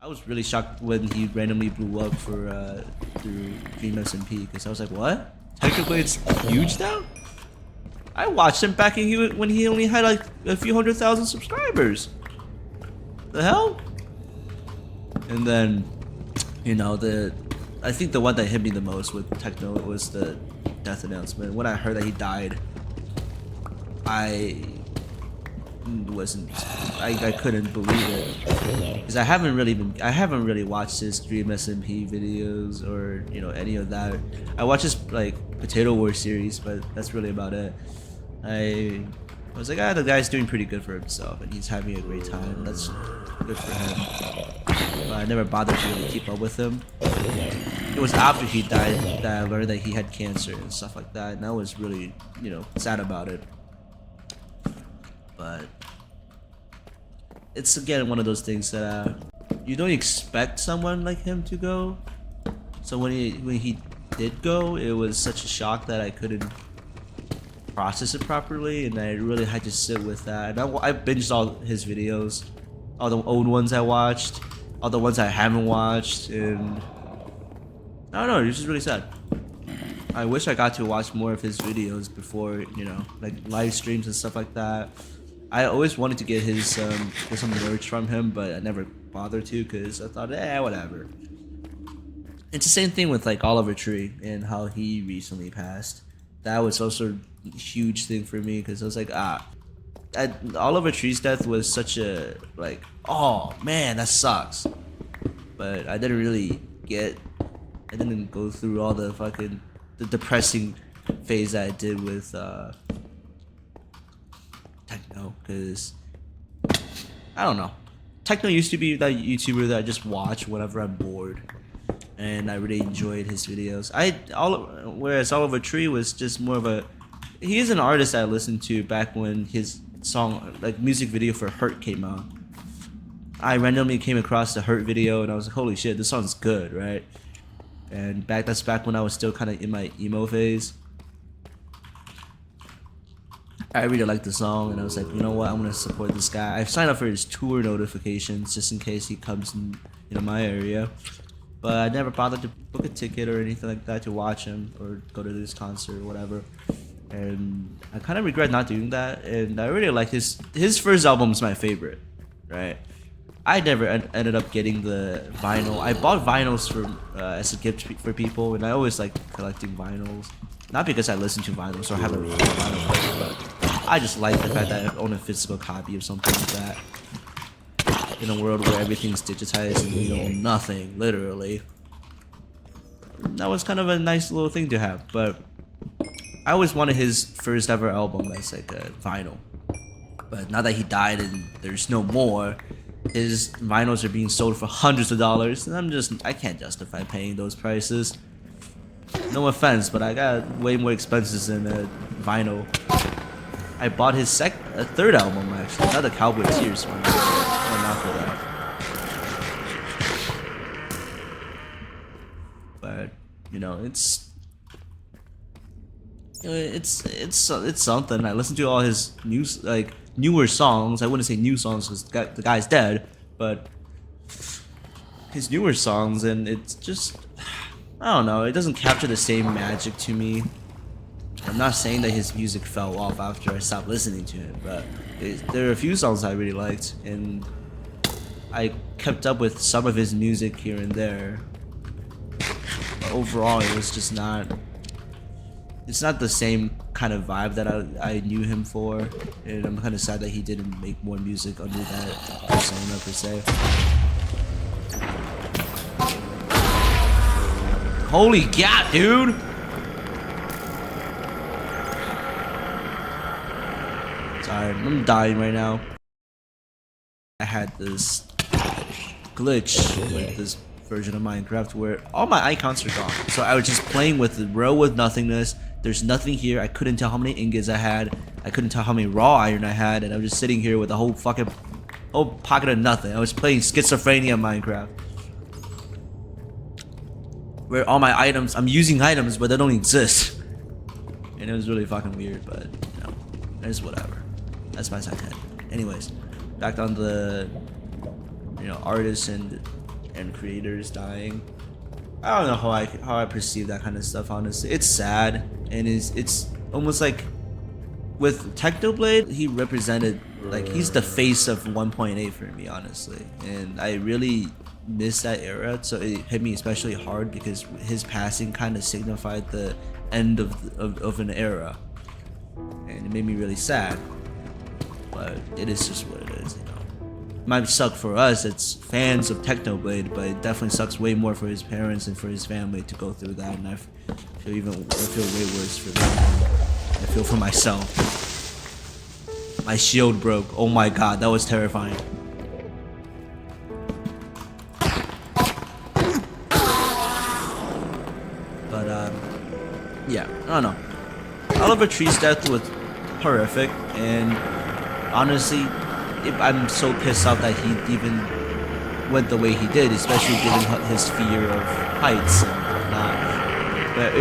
I was really shocked when he randomly blew up for through Dream SMP because I was like, what? Technically, it's huge now. I watched him back when he only had like a few 100,000 subscribers. The hell? And then, you know, I think the one that hit me the most with Techno was the death announcement. When I heard that he died, I couldn't believe it because I haven't really watched his Dream SMP videos or any of that. I watched his like Potato War series, but that's really about it. I was like, the guy's doing pretty good for himself and he's having a great time. That's good for him. But I never bothered to really keep up with him. It was after he died that I learned that he had cancer and stuff like that, and I was really sad about it. But it's again one of those things that you don't expect someone like him to go. So when he did go, it was such a shock that I couldn't process it properly, and I really had to sit with that. And I binged all his videos, all the old ones I watched, all the ones I haven't watched, and I don't know, it was just really sad. I wish I got to watch more of his videos before, like live streams and stuff like that. I always wanted to get his get some merch from him, but I never bothered to because I thought, whatever. It's the same thing with like Oliver Tree and how he recently passed. That was also a huge thing for me because I was like, Oliver Tree's death was such a like, oh man, that sucks. But I didn't go through all the depressing phase that I did with Techno, because I don't know. Techno used to be that YouTuber that I just watch whenever I'm bored, and I really enjoyed his videos. Whereas Oliver Tree was just more of a. He is an artist I listened to back when his song, like music video for Hurt came out. I randomly came across the Hurt video and I was like, holy shit, this song's good, right? And that's back when I was still kind of in my emo phase. I really liked the song, and I was like, you know what, I'm gonna support this guy. I've signed up for his tour notifications just in case he comes in my area, but I never bothered to book a ticket or anything like that to watch him or go to this concert or whatever. And I kind of regret not doing that. And I really like his first album is my favorite, right? I never ended up getting the vinyl. I bought vinyls as a gift for people, and I always like collecting vinyls. Not because I listen to vinyls or have a vinyl player, but I just like the fact that I own a physical copy of something like that. In a world where everything's digitized and we own nothing, literally. That was kind of a nice little thing to have, but I always wanted his first ever album as like a vinyl. But now that he died and there's no more, his vinyls are being sold for hundreds of dollars, and I can't justify paying those prices. No offense, but I got way more expenses than a vinyl. I bought his third album actually, not the Cowboy Tears one. Well, not for that. But it's something. I listen to all his newer songs. I wouldn't say new songs because the guy's dead, but his newer songs, and it's just, I don't know, it doesn't capture the same magic to me. I'm not saying that his music fell off after I stopped listening to him, but there are a few songs I really liked, and I kept up with some of his music here and there. But overall, it was just not. It's not the same kind of vibe that I knew him for, and I'm kind of sad that he didn't make more music under that persona per se. Holy gap, dude! Sorry, I'm dying right now. I had this glitch with this version of Minecraft where all my icons are gone. So I was just playing with the row with nothingness. There's nothing here. I couldn't tell how many ingots I had. I couldn't tell how many raw iron I had, and I was just sitting here with a whole pocket of nothing. I was playing schizophrenia Minecraft, where all my items, I'm using items, but they don't exist. And it was really fucking weird, but it's whatever. That's my side head. Anyways, back on the artists and and creators dying. I don't know how I perceive that kind of stuff. Honestly, it's sad, and it's almost like with Technoblade, he represented, like, he's the face of 1.8 for me, honestly, and I really miss that era. So it hit me especially hard because his passing kind of signified the end of an era, and it made me really sad. But it is just what it is, you know. It might suck for us, it's fans of Technoblade, but it definitely sucks way more for his parents and for his family to go through that, and I feel way worse for them. I feel for myself. My shield broke. Oh my god, that was terrifying. But yeah, I don't know. Oliver Tree's death was horrific, and honestly, I'm so pissed off that he even went the way he did, especially given his fear of heights and whatnot. But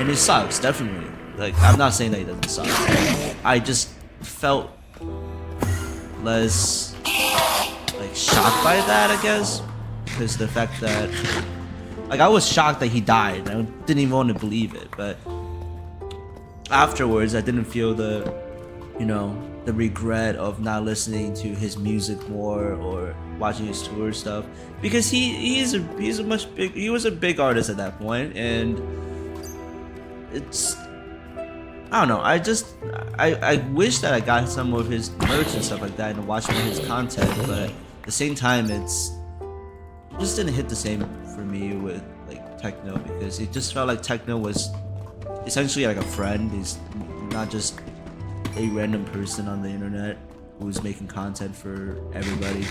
it sucks, definitely. Like, I'm not saying that he doesn't suck. I just felt less like shocked by that, I guess, because the fact that, like, I was shocked that he died. I didn't even want to believe it, but afterwards, I didn't feel the, you know, the regret of not listening to his music more or watching his tour stuff, because he was a big artist at that point, and it's, I don't know. I wish that I got some of his merch and stuff like that and watched more of his content, but at the same time, it just didn't hit the same for me with like techno, because it just felt like techno was essentially like a friend. He's not just a random person on the internet who's making content for everybody.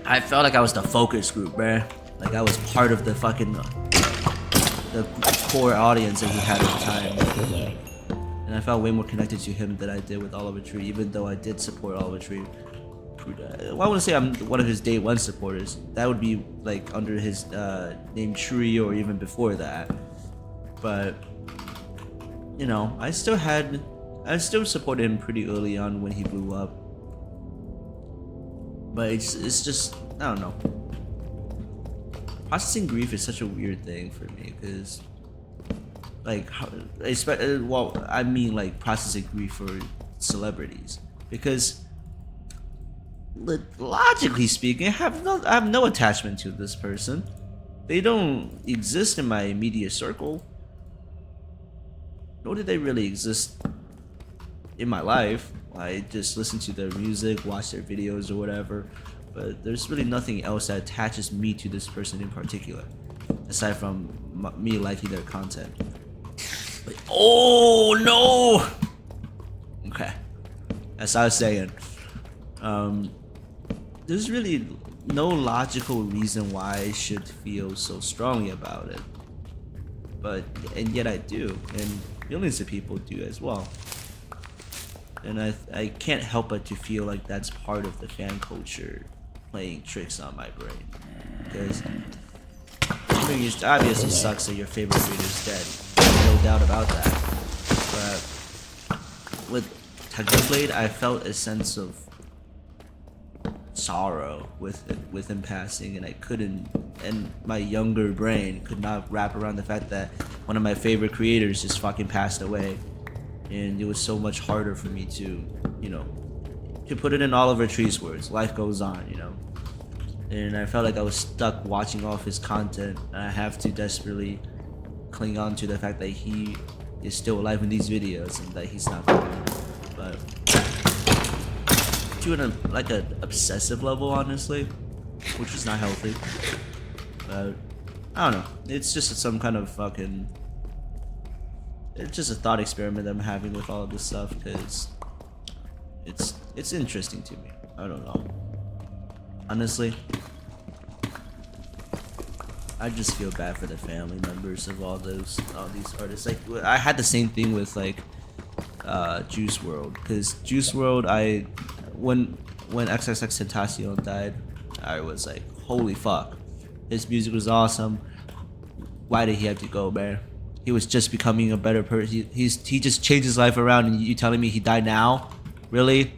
I felt like I was the focus group, bruh. Like I was part of the fucking the core audience that he had at the time. And I felt way more connected to him than I did with Oliver Tree, even though I did support Oliver Tree. Well, I wouldn't say I'm one of his day one supporters. That would be like under his name Tree or even before that. But you know, I still supported him pretty early on when he blew up. But it's just, I don't know. Processing grief is such a weird thing for me, because like, well, I mean like processing grief for celebrities, because logically speaking, I have no attachment to this person. They don't exist in my immediate circle, nor do they really exist in my life. I just listen to their music, watch their videos or whatever, but there's really nothing else that attaches me to this person in particular, aside from me liking their content. But, oh no! Okay, as I was saying, there's really no logical reason why I should feel so strongly about it, and yet I do, and millions of people do as well. And I can't help but to feel like that's part of the fan culture playing tricks on my brain. Because I mean, it obviously sucks that your favorite creator's dead. No doubt about that. But with Technoblade, I felt a sense of sorrow with him passing, and I couldn't, and my younger brain could not wrap around the fact that one of my favorite creators just fucking passed away. And it was so much harder for me to, you know, to put it in Oliver Tree's words, life goes on, you know. And I felt like I was stuck watching all of his content, and I have to desperately cling on to the fact that he is still alive in these videos and that he's not gone. But to an obsessive level, honestly, which is not healthy. But I don't know. It's just some kind of fucking, it's just a thought experiment I'm having with all of this stuff, because it's interesting to me. I don't know. Honestly, I just feel bad for the family members of all these artists. Like, I had the same thing with like Juice WRLD, because Juice WRLD, when XXXTentacion died, I was like, holy fuck, his music was awesome. Why did he have to go, man? He was just becoming a better person. He just changed his life around, and you telling me he died now? Really?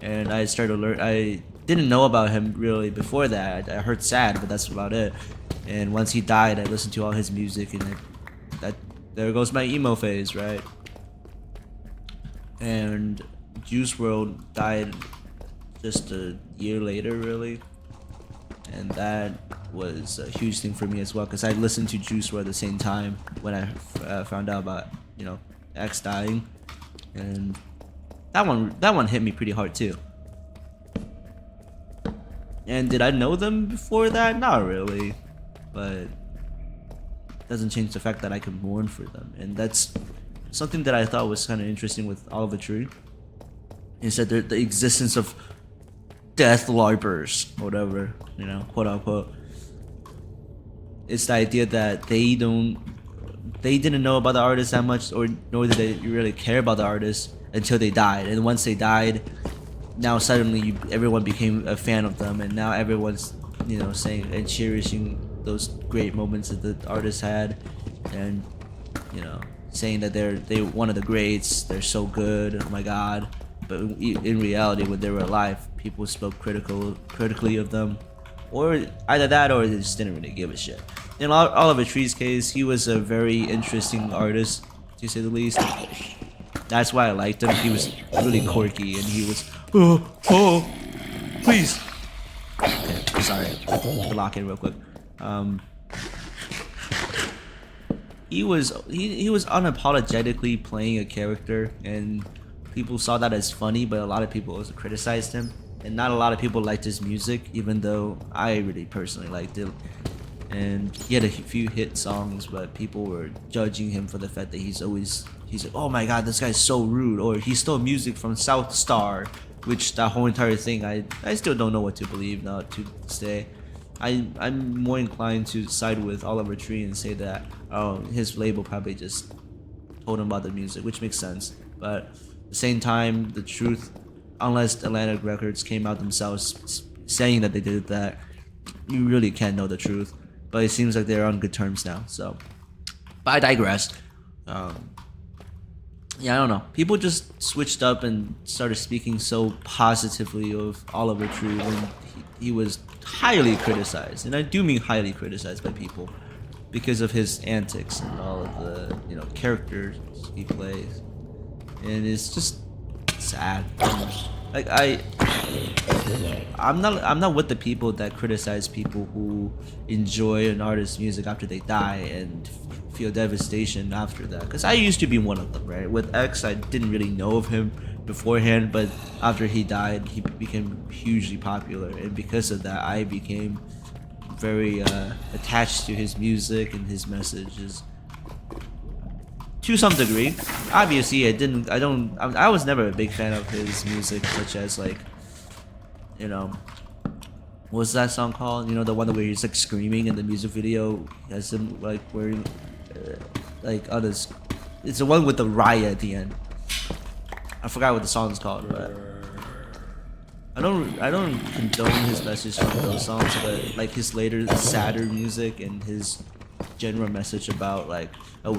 And I started to learn. I didn't know about him really before that. I heard Sad, but that's about it. And once he died, I listened to all his music, and that there goes my emo phase, right? And Juice World died just a year later, really, and that was a huge thing for me as well, because I listened to Juice WRLD at the same time when I found out about, you know, X dying, and that one hit me pretty hard too. And did I know them before that? Not really, but it doesn't change the fact that I can mourn for them, and that's something that I thought was kind of interesting with Oliver Tree. Is that the existence of death LARPers, whatever, you know, quote unquote. It's the idea that they didn't know about the artist that much, or nor did they really care about the artist until they died. And once they died, now suddenly everyone became a fan of them, and now everyone's, you know, saying and cherishing those great moments that the artist had, and, you know, saying that they're one of the greats, they're so good, oh my god. But in reality, when they were alive, people spoke critically of them, or either that, or they just didn't really give a shit. In Oliver Tree's case, he was a very interesting artist, to say the least. That's why I liked him. He was really quirky, and he was, oh, please. Okay, sorry, to lock in real quick. He was unapologetically playing a character, and people saw that as funny, but a lot of people also criticized him, and not a lot of people liked his music, even though I really personally liked it. And he had a few hit songs, but people were judging him for the fact that he's like, oh my god, this guy's so rude, or he stole music from South Star, which that whole entire thing, I still don't know what to believe now to stay. I'm more inclined to side with Oliver Tree and say that, oh, his label probably just told him about the music, which makes sense. But at the same time, the truth, unless Atlantic Records came out themselves saying that they did that, you really can't know the truth. But it seems like they're on good terms now. So, but I digress. Yeah, I don't know. People just switched up and started speaking so positively of Oliver Tree when he was highly criticized, and I do mean highly criticized by people, because of his antics and all of the, you know, characters he plays, and it's just sad. Like I'm not with the people that criticize people who enjoy an artist's music after they die and feel devastation after that, because I used to be one of them, right? With X, I didn't really know of him beforehand, but after he died, he became hugely popular, and because of that, I became very attached to his music and his messages to some degree. Obviously, I was never a big fan of his music, such as, like, you know, what's that song called? You know, the one where he's like screaming in the music video, he has him like wearing like on his, it's the one with the riot at the end. I forgot what the song's called, but I don't condone his message from those songs, but like his later sadder music and his general message about like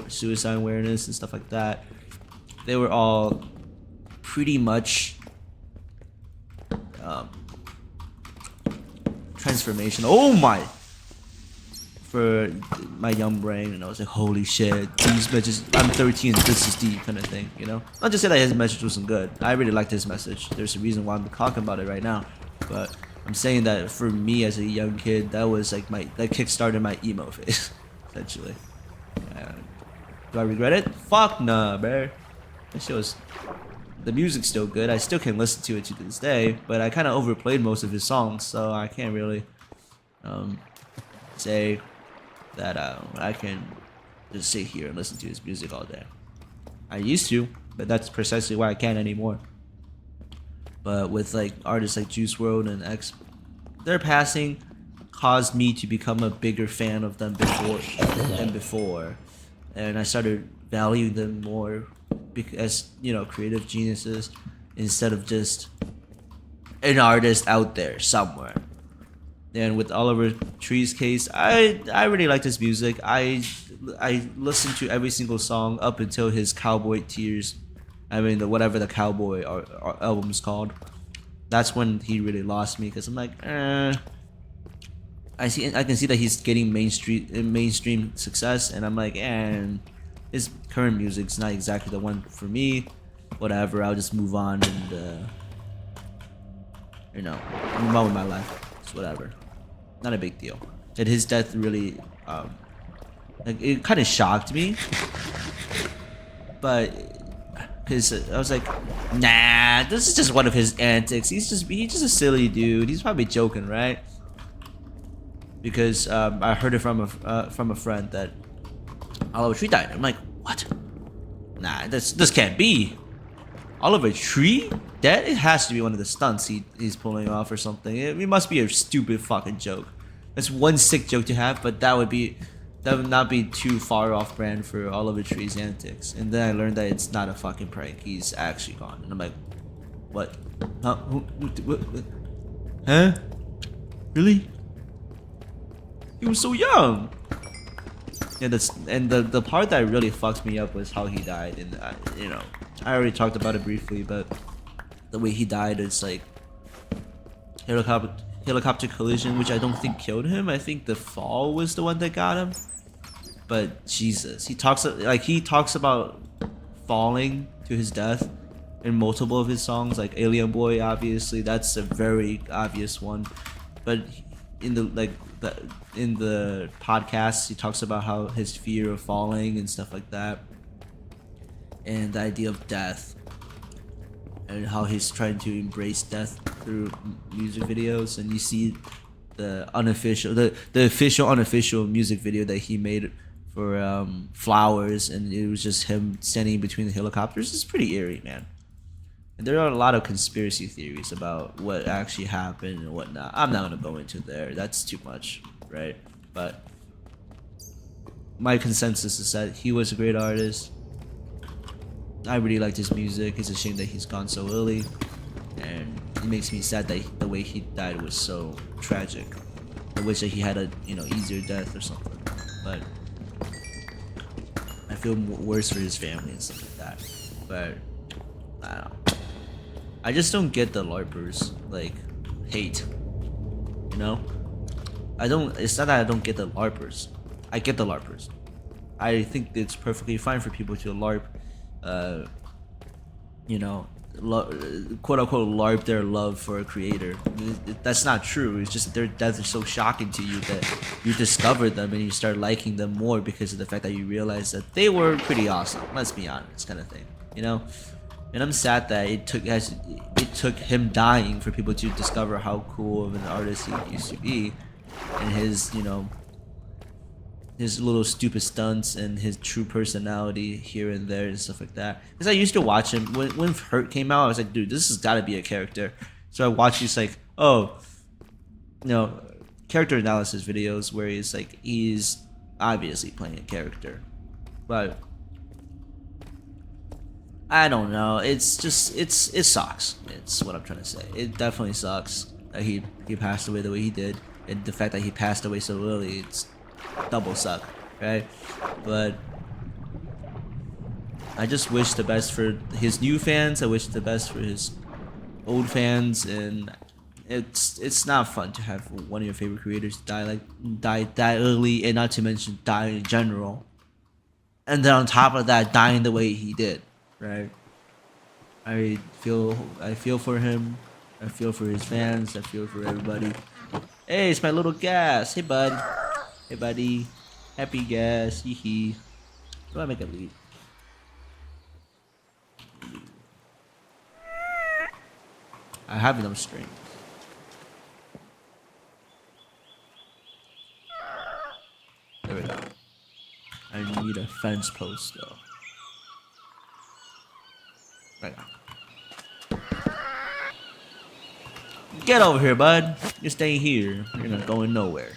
suicide awareness and stuff like that, they were all pretty much transformation. Oh my! For my young brain, and I was like, holy shit, these messages, I'm 13, this is deep, kind of thing, you know? Not just say that his message wasn't good. I really liked his message. There's a reason why I'm talking about it right now. But I'm saying that for me as a young kid, that was like that kickstarted my emo phase, essentially. Do I regret it? Fuck nah, bro. That shit was, the music's still good. I still can listen to it to this day, but I kind of overplayed most of his songs, so I can't really say that I can just sit here and listen to his music all day. I used to, but that's precisely why I can't anymore. But with like artists like Juice WRLD and X, their passing caused me to become a bigger fan of them before, and I started valuing them more as, you know, creative geniuses instead of just an artist out there somewhere. And with Oliver Tree's case, I really liked his music. I listened to every single song up until his Cowboy Tears. I mean, whatever the Cowboy album is called. That's when he really lost me because I'm like, I can see that he's getting mainstream success, and I'm like, and his current music's not exactly the one for me. Whatever, I'll just move on and move on with my life. It's whatever, not a big deal. And his death really, like, it kind of shocked me, but because I was like, nah, this is just one of his antics. He's just a silly dude. He's probably joking, right? Because I heard it from a friend that Oliver Tree died. I'm like, what? Nah, this can't be. Oliver Tree dead? It has to be one of the stunts he's pulling off or something. It must be a stupid fucking joke. That's one sick joke to have, but that would not be too far off brand for Oliver Tree's antics. And then I learned that it's not a fucking prank. He's actually gone. And I'm like, what? Huh? What? Huh? Really? He was so young. Yeah, the part that really fucked me up was how he died. And I already talked about it briefly, but the way he died is like helicopter collision, which I don't think killed him. I think the fall was the one that got him. But Jesus, he talks about falling to his death in multiple of his songs, like Alien Boy. Obviously, that's a very obvious one. But in the podcast, he talks about how his fear of falling and stuff like that, and the idea of death, and how he's trying to embrace death through music videos. And you see the official unofficial music video that he made for Flowers, and it was just him standing between the helicopters. It's pretty eerie, man. And there are a lot of conspiracy theories about what actually happened and whatnot. I'm not gonna go into there. That's too much, right? But my consensus is that he was a great artist. I really liked his music. It's a shame that he's gone so early, and it makes me sad that the way he died was so tragic. I wish that he had a easier death or something, but I feel worse for his family and stuff like that. But I don't know. I just don't get the LARPers like hate. It's not that I don't get the LARPers. I get the LARPers. I think it's perfectly fine for people to LARP, quote unquote LARP their love for a creator. That's not true. It's just that their death is so shocking to you that you discover them and you start liking them more because of the fact that you realize that they were pretty awesome. Let's be honest, kind of thing, And I'm sad that it took him dying for people to discover how cool of an artist he used to be, and his little stupid stunts and his true personality here and there and stuff like that. Because I used to watch him when Hurt came out. I was like, dude, this has got to be a character. So I watched these character analysis videos where he's obviously playing a character, but I don't know. It sucks. It's what I'm trying to say. It definitely sucks that he passed away the way he did, and the fact that he passed away so early, it's double suck, right? But I just wish the best for his new fans. I wish the best for his old fans, and it's not fun to have one of your favorite creators die that early, and not to mention die in general, and then on top of that, dying the way he did. Right. I feel for him. I feel for his fans. I feel for everybody. Hey, it's my little Gas. Hey, bud. Hey, buddy. Happy Gas. Hee hee. Do I make a lead? I have enough strength. There we go. I need a fence post though. Right now. Get over here, bud. You're staying here. You're not going nowhere.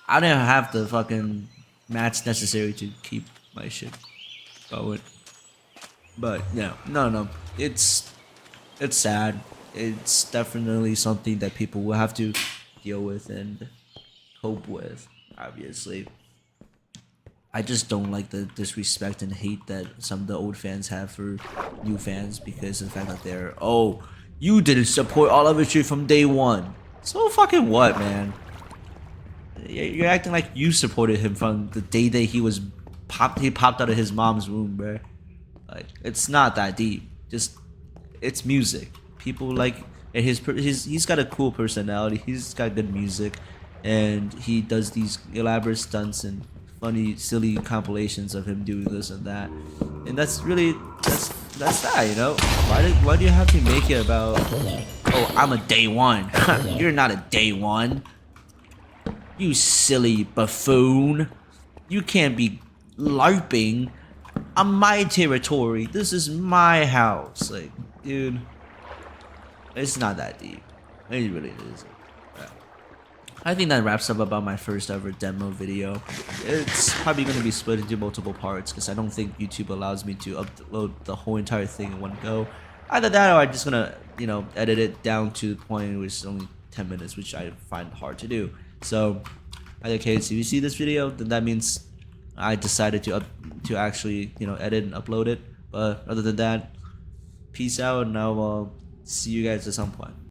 I don't have the fucking mats necessary to keep my shit going. But yeah, no. It's sad. It's definitely something that people will have to deal with and cope with, obviously. I just don't like the disrespect and hate that some of the old fans have for new fans because of the fact that they're, oh, you didn't support Oliver Tree from day one. So fucking what, man? You're acting like you supported him from the day that he popped out of his mom's womb, bro. Like, it's not that deep. Just, it's music. People like, and he's got a cool personality. He's got good music, and he does these elaborate stunts and funny, silly compilations of him doing this and that. And that's really that's that, you know. Why do you have to make it about, oh, I'm a day one? You're not a day one. You silly buffoon. You can't be LARPing on my territory. This is my house. Like, dude, it's not that deep. It really isn't. Yeah. I think that wraps up about my first ever demo video. It's probably going to be split into multiple parts because I don't think YouTube allows me to upload the whole entire thing in one go. Either that or I'm just going to, you know, edit it down to the point where it's only 10 minutes, which I find hard to do. So, either case, if you see this video, then that means I decided to actually, you know, edit and upload it. But other than that, peace out, and I'll see you guys at some point.